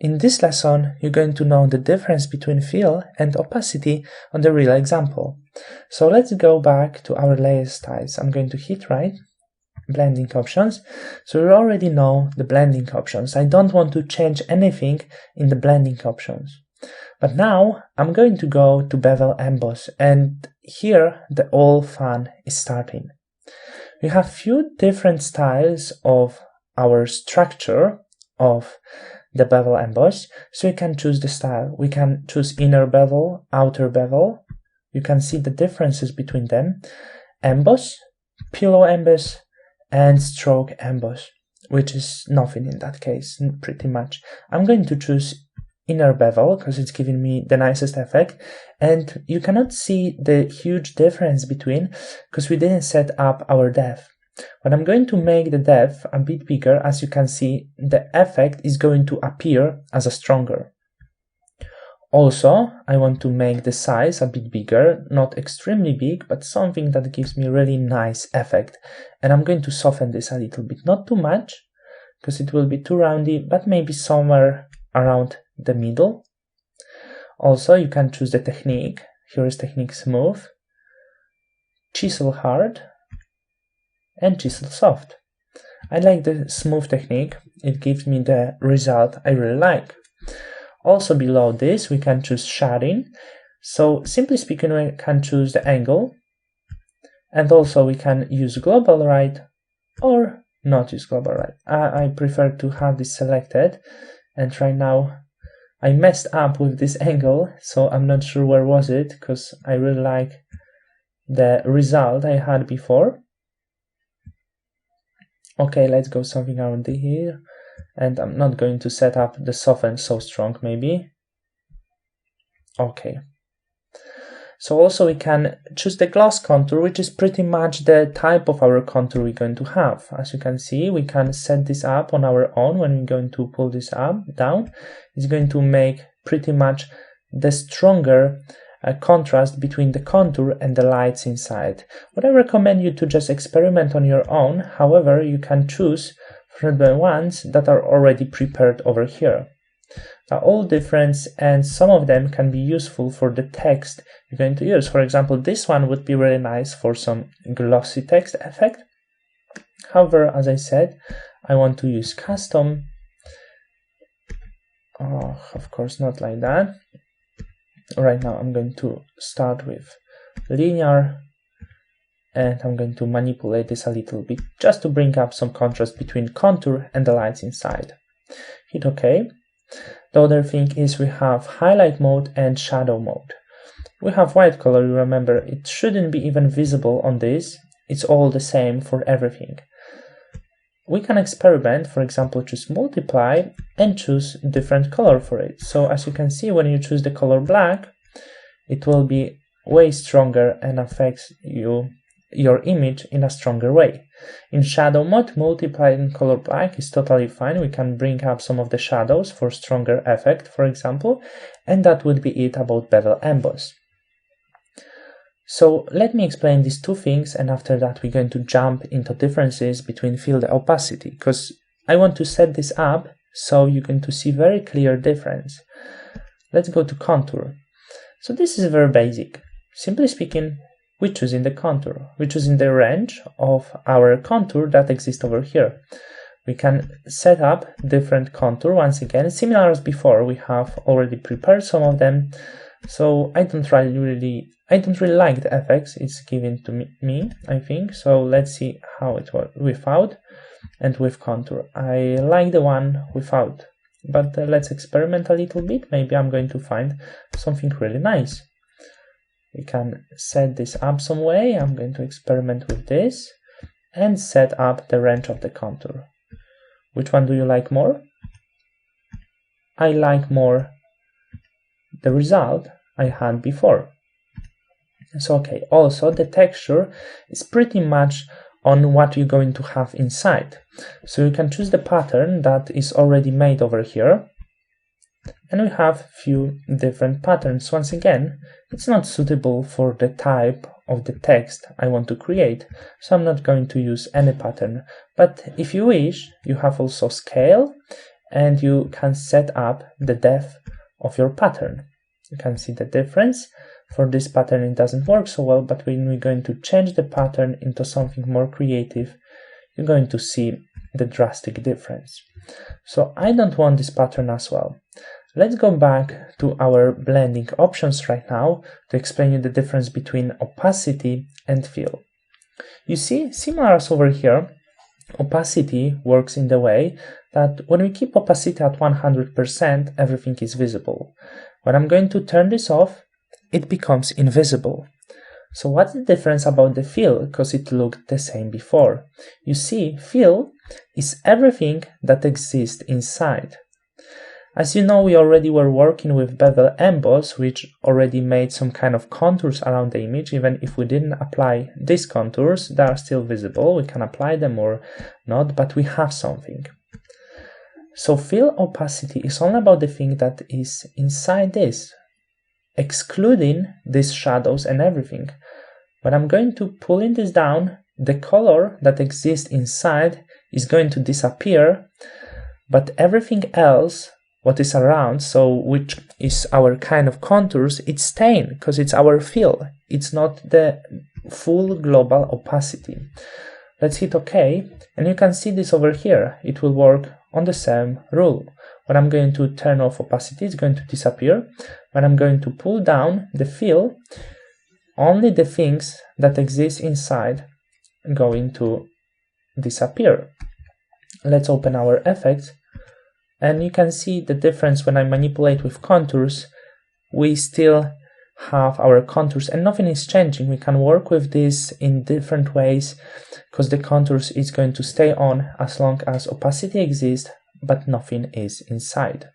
In this lesson, you're going to know the difference between fill and opacity on the real example. So let's go back to our layer styles. I'm going to hit right, blending options. So you already know the blending options. I don't want to change anything in the blending options. But now I'm going to go to bevel emboss, and here the all fun is starting. We have few different styles of our structure of the bevel emboss, so you can choose the style. We can choose inner bevel, outer bevel. You can see the differences between them: emboss, pillow emboss, and stroke emboss, which is nothing in that case, pretty much. I'm going to choose inner bevel because it's giving me the nicest effect, and you cannot see the huge difference between because we didn't set up our depth. When I'm going to make the depth a bit bigger, as you can see, the effect is going to appear as a stronger. Also, I want to make the size a bit bigger, not extremely big, but something that gives me really nice effect. And I'm going to soften this a little bit, not too much, because it will be too roundy, but maybe somewhere around the middle. Also, you can choose the technique. Here is technique smooth, chisel hard, and chisel soft. I like the smooth technique. It gives me the result I really like. Also below this, we can choose shading. So simply speaking, we can choose the angle, and also we can use global right or not use global right. I prefer to have this selected, and right now I messed up with this angle, so I'm not sure where was it, because I really like the result I had before. Okay, let's go something around here, and I'm not going to set up the soften so strong, maybe. Okay. So also we can choose the gloss contour, which is pretty much the type of our contour we're going to have. As you can see, we can set this up on our own. When we're going to pull this up, down, it's going to make pretty much the stronger contrast between the contour and the lights inside. What I recommend you to just experiment on your own. However, you can choose from the ones that are already prepared over here. They're all different, and some of them can be useful for the text you're going to use. For example, this one would be really nice for some glossy text effect. However, as I said, I want to use custom. Oh, of course, not like that. Right now, I'm going to start with linear, and I'm going to manipulate this a little bit just to bring up some contrast between contour and the lights inside. Hit OK. The other thing is we have highlight mode and shadow mode. We have white color, you remember, it shouldn't be even visible on this. It's all the same for everything. We can experiment, for example, choose multiply and choose different color for it. So as you can see, when you choose the color black, it will be way stronger and affects your image in a stronger way. In shadow mode, multiply and color black is totally fine. We can bring up some of the shadows for stronger effect, for example, and that would be it about bevel emboss. So let me explain these two things, and after that we're going to jump into differences between fill and opacity, because I want to set this up so you're going to see very clear difference. Let's go to contour. So this is very basic. Simply speaking, we're choosing the contour. We're choosing the range of our contour that exists over here. We can set up different contour once again, similar as before. We have already prepared some of them, so I don't really like the effects it's given to me, I think. So let's see how it works without and with contour. I like the one without, but let's experiment a little bit. Maybe I'm going to find something really nice. We can set this up some way. I'm going to experiment with this and set up the range of the contour. Which one do you like more? I like more the result I had before. So okay, also the texture is pretty much on what you're going to have inside. So you can choose the pattern that is already made over here. And we have few different patterns. Once again, it's not suitable for the type of the text I want to create, so I'm not going to use any pattern. But if you wish, you have also scale and you can set up the depth of your pattern. You can see the difference. For this pattern it doesn't work so well, but when we're going to change the pattern into something more creative, you're going to see the drastic difference. So I don't want this pattern as well. Let's go back to our blending options right now to explain you the difference between opacity and fill. You see, similar as over here, opacity works in the way that when we keep opacity at 100%, everything is visible. When I'm going to turn this off, it becomes invisible. So what's the difference about the fill? Because it looked the same before. You see, fill is everything that exists inside. As you know, we already were working with bevel emboss, which already made some kind of contours around the image. Even if we didn't apply these contours, they are still visible. We can apply them or not, but we have something. So fill opacity is only about the thing that is inside this, excluding these shadows and everything. When I'm going to pulling this down, the color that exists inside is going to disappear, but everything else, what is around, so which is our kind of contours, it's staying because it's our fill. It's not the full global opacity. Let's hit OK, and you can see this over here. It will work on the same rule. When I'm going to turn off opacity, it's going to disappear. When I'm going to pull down the fill, only the things that exist inside are going to disappear. Let's open our effects, and you can see the difference. When I manipulate with contours, we still have our contours and nothing is changing. We can work with this in different ways because the contours is going to stay on as long as opacity exists, but nothing is inside.